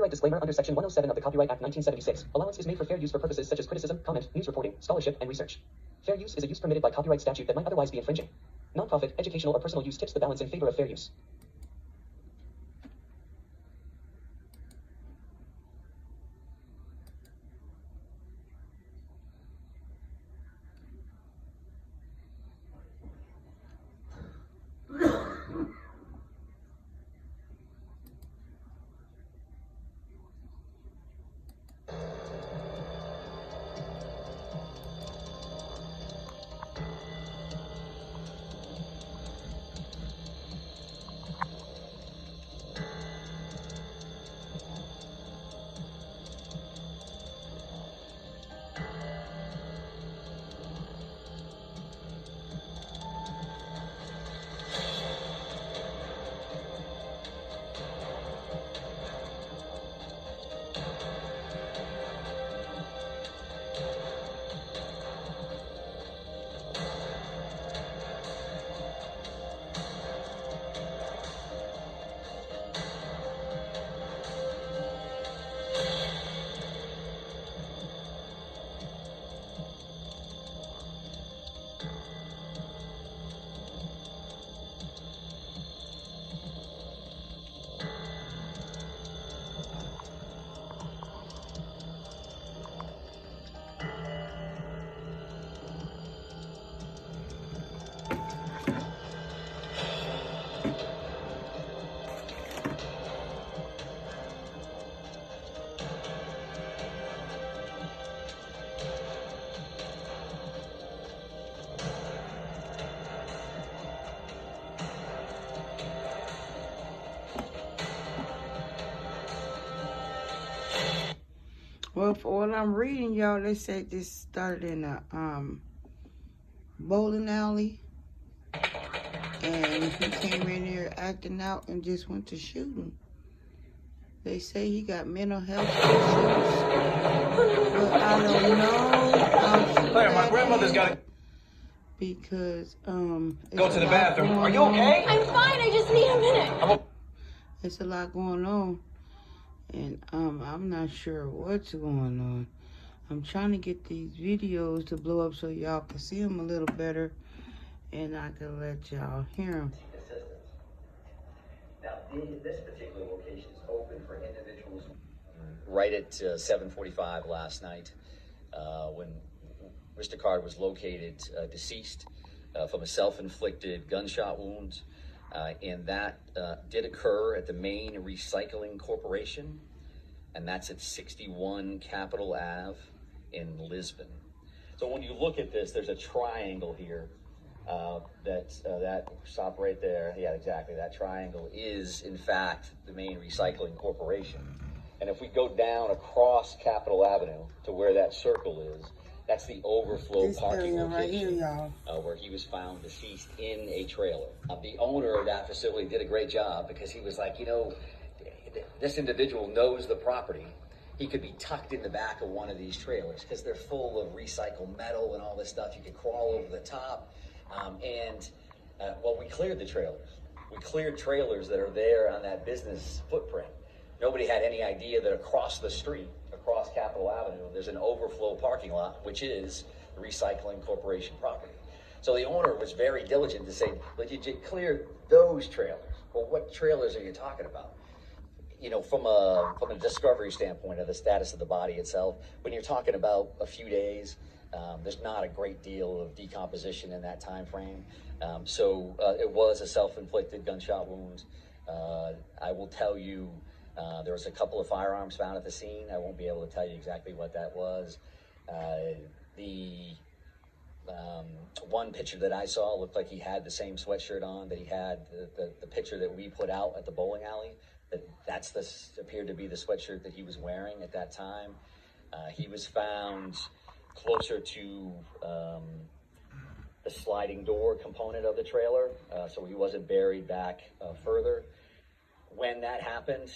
Copyright disclaimer under Section 107 of the Copyright Act 1976. Allowance is made for fair use for purposes such as criticism, comment, news reporting, scholarship, and research. Fair use is a use permitted by copyright statute that might otherwise be infringing. Nonprofit, educational, or personal use tips the balance in favor of fair use. Well, for what I'm reading, y'all, they said this started in a bowling alley, and he came in here acting out and just went to shoot him. They say he got mental health issues, but I don't know. Claire, my grandmother's got it. Because Go to the bathroom. Are you okay? I'm fine. I just need a minute. It's a lot going on. And I'm not sure what's going on. I'm trying to get these videos to blow up so y'all can see them a little better, and I can let y'all hear them. Now, this particular location is open for individuals. Right at 7:45 last night, when Mr. Card was located deceased from a self-inflicted gunshot wound. And that did occur at the Maine Recycling Corporation, and that's at 61 Capitol Ave in Lisbon. So when you look at this, there's a triangle here that stop right there. Yeah, exactly. That triangle is, in fact, the Maine Recycling Corporation. And if we go down across Capitol Avenue to where that circle is, that's the overflow parking location right here, y'all. Where he was found deceased in a trailer. The owner of that facility did a great job because he was like, you know, this individual knows the property. He could be tucked in the back of one of these trailers because they're full of recycled metal and all this stuff. You could crawl over the top. Well, we cleared the trailers. We cleared trailers that are there on that business footprint. Nobody had any idea that across the street, across Capitol Avenue, there's an overflow parking lot, which is the Recycling Corporation property. So the owner was very diligent to say, "But you clear those trailers." Well, what trailers are you talking about? You know, from a discovery standpoint of the status of the body itself, when you're talking about a few days, there's not a great deal of decomposition in that time frame. So it was a self-inflicted gunshot wound. I will tell you, there was a couple of firearms found at the scene. I won't be able to tell you exactly what that was. The one picture that I saw looked like he had the same sweatshirt on that he had the picture that we put out at the bowling alley. That's appeared to be the sweatshirt that he was wearing at that time. He was found closer to the sliding door component of the trailer, so he wasn't buried back further. When that happened,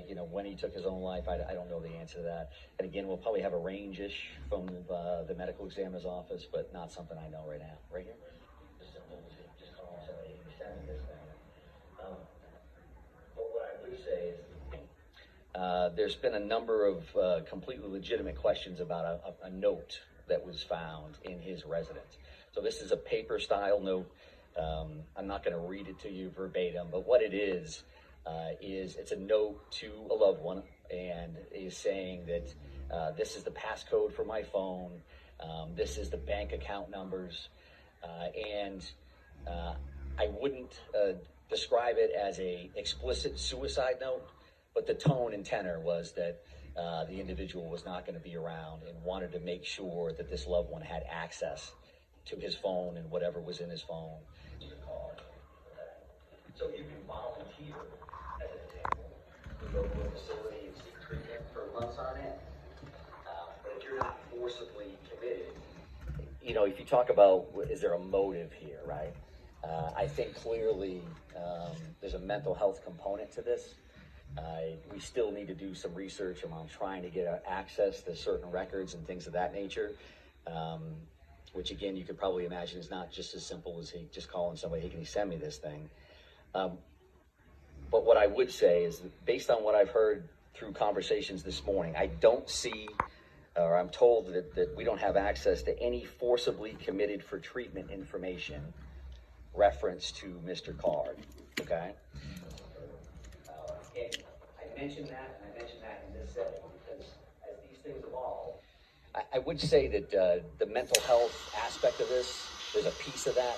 you know, when he took his own life, I don't know the answer to that. And again, we'll probably have a range-ish from the medical examiner's office, but not something I know right now. Right here? Just call somebody. But what I would say is, there's been a number of completely legitimate questions about a note that was found in his residence. So this is a paper style note. I'm not going to read it to you verbatim, but what it is it's a note to a loved one, and is saying that this is the passcode for my phone, this is the bank account numbers, and I wouldn't describe it as a explicit suicide note, but the tone and tenor was that the individual was not going to be around and wanted to make sure that this loved one had access to his phone and whatever was in his phone. So you can volunteer, as an example, to go to a facility and seek treatment for months on end. But if you're not forcibly committed, you know, if you talk about, is there a motive here, right? I think clearly there's a mental health component to this. We still need to do some research around trying to get access to certain records and things of that nature, which again, you could probably imagine is not just as simple as he just calling somebody, hey, can you send me this thing? But what I would say is that based on what I've heard through conversations this morning, I don't see, or I'm told that we don't have access to any forcibly committed for treatment information reference to Mr. Card, okay? And I mentioned that, and I mentioned that in this setting because as these things evolve, I would say that the mental health aspect of this, there's a piece of that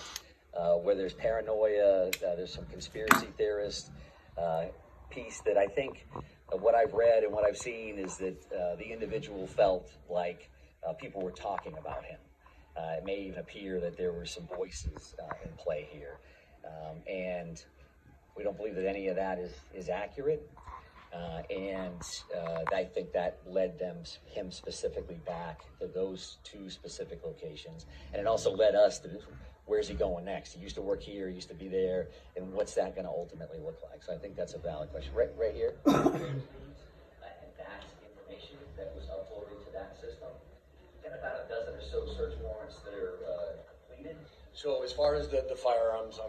where there's paranoia, there's some conspiracy theorist piece that I think what I've read and what I've seen is that the individual felt like people were talking about him. It may even appear that there were some voices in play here. And we don't believe that any of that is accurate. And I think that led him specifically back to those two specific locations. And it also led us to, where's he going next? He used to work here, he used to be there, and what's that going to ultimately look like? So I think that's a valid question. Right here. And that's information that was uploaded to that system. And about a dozen or so search warrants that are completed. So as far as the firearms,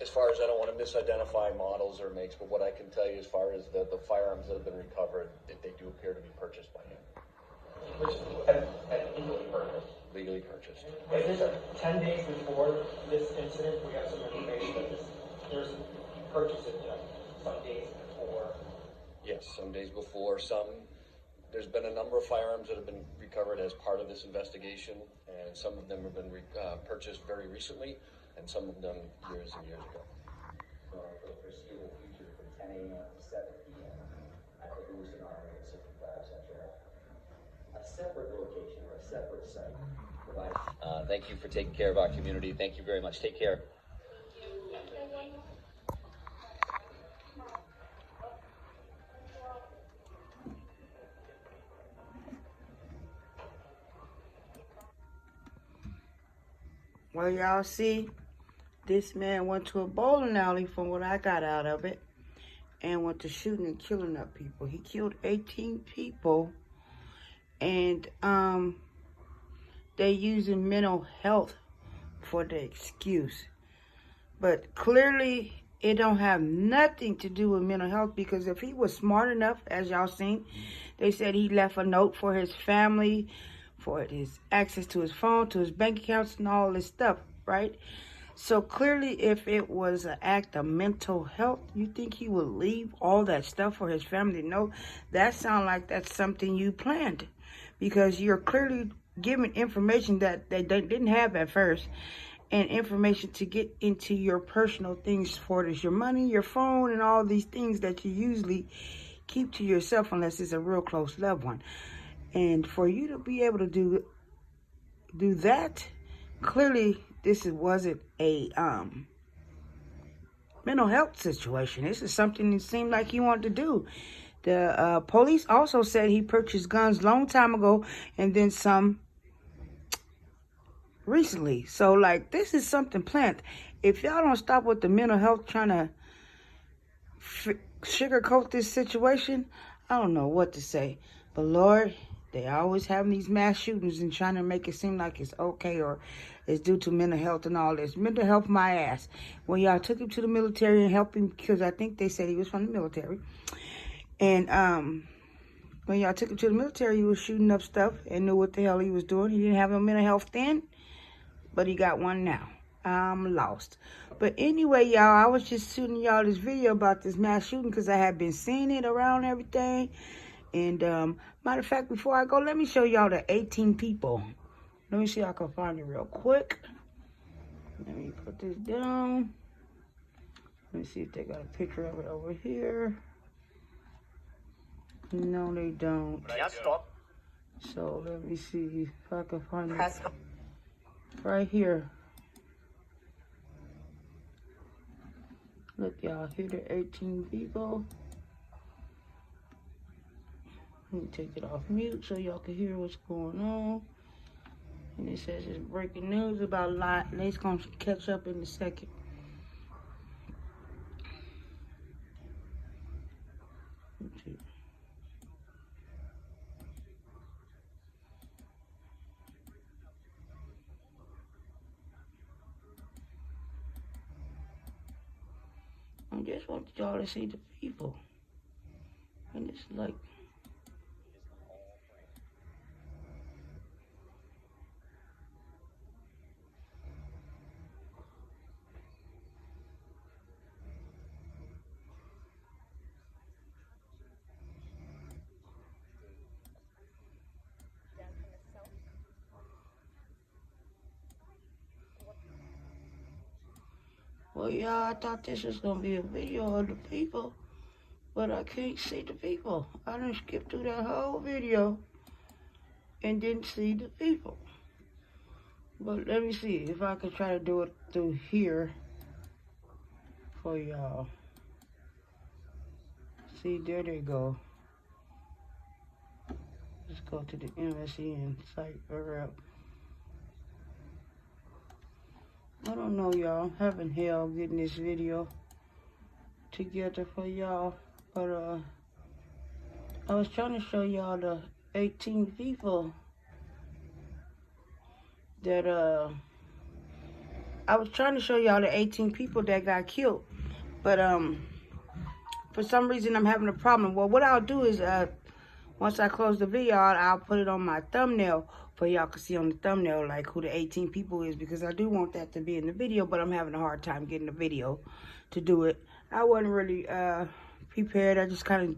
as far as I don't want to misidentify models or makes, but what I can tell you as far as the firearms that have been recovered, they do appear to be purchased by him. Which had legally purchased. Legally purchased. Is this 10 days before this incident? We got some information that he purchased it some days before. Yes, some days before. There's been a number of firearms that have been recovered as part of this investigation, and some of them have been purchased very recently, and some of them years and years ago. For the foreseeable future, from 10 a.m. to 7 p.m. at the Lewiston Army at 65 Central, a separate location or a separate site. Thank you for taking care of our community. Thank you very much. Take care. Well, y'all see, this man went to a bowling alley from what I got out of it and went to shooting and killing up people. He killed 18 people, and they using mental health for the excuse. But clearly, it don't have nothing to do with mental health, because if he was smart enough, as y'all seen, they said he left a note for his family, for his access to his phone, to his bank accounts, and all this stuff, right? So clearly, if it was an act of mental health, you think he would leave all that stuff for his family to know? That sounds like that's something you planned, because you're clearly giving information that they didn't have at first, and information to get into your personal things, for it is your money, your phone, and all these things that you usually keep to yourself unless it's a real close loved one. And for you to be able to do that, clearly this wasn't a mental health situation. This is something that seemed like he wanted to do. The police also said he purchased guns long time ago and then some recently. So, like, this is something planned. If y'all don't stop with the mental health trying to sugarcoat this situation, I don't know what to say. But Lord, they always have these mass shootings and trying to make it seem like it's okay or it's due to mental health and all this. Mental health, my ass. When y'all took him to the military and helped him, because I think they said he was from the military, And when y'all took him to the military, he was shooting up stuff and knew what the hell he was doing. He didn't have no mental health then, but he got one now. I'm lost. But anyway, y'all, I was just shooting y'all this video about this mass shooting because I had been seeing it around everything. And matter of fact, before I go, let me show y'all the 18 people. Let me see if I can find it real quick. Let me put this down. Let me see if they got a picture of it over here. No, they don't. So let me see if I can find it right here. Look, y'all, here the 18 people. Let me take it off mute so y'all can hear what's going on. And it says it's breaking news about a lot. They's gonna catch up in a second. I just want y'all to see the people. And it's like, well, y'all, I thought this was gonna be a video of the people, but I can't see the people. I done skipped through that whole video and didn't see the people. But let me see if I can try to do it through here for y'all. See, there they go. Let's go to the MSN site. I don't know, y'all. I'm having hell getting this video together for y'all. But I was trying to show y'all the 18 people that I was trying to show y'all the 18 people that got killed. But for some reason I'm having a problem. Well, what I'll do is once I close the video, I'll put it on my thumbnail for y'all can see on the thumbnail like who the 18 people is, because I do want that to be in the video, but I'm having a hard time getting the video to do it. I wasn't really prepared. I just kind of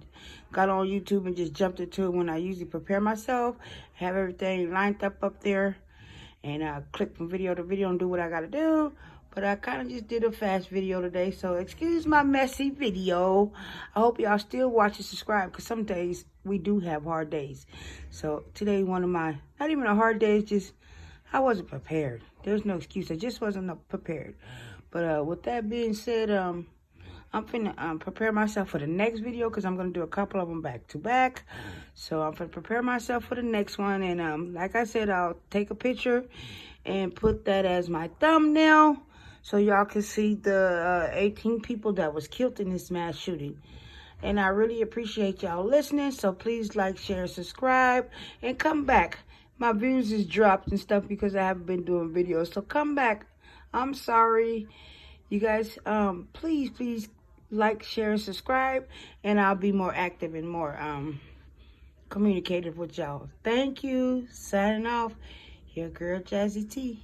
got on YouTube and just jumped into it when I usually prepare myself, have everything lined up there, and click from video to video and do what I gotta do. But I kind of just did a fast video today, so excuse my messy video. I hope y'all still watch and subscribe, because some days we do have hard days. So today, one of my, not even a hard day, just I wasn't prepared. There's no excuse. I just wasn't prepared. But with that being said, I'm finna prepare myself for the next video, because I'm going to do a couple of them back to back. So I'm going to prepare myself for the next one. And like I said, I'll take a picture and put that as my thumbnail, so y'all can see the 18 people that was killed in this mass shooting. And I really appreciate y'all listening. So please like, share, subscribe, and come back. My views is dropped and stuff because I haven't been doing videos. So come back. I'm sorry. You guys, please like, share, and subscribe. And I'll be more active and more communicative with y'all. Thank you. Signing off. Your girl, Jazzy T.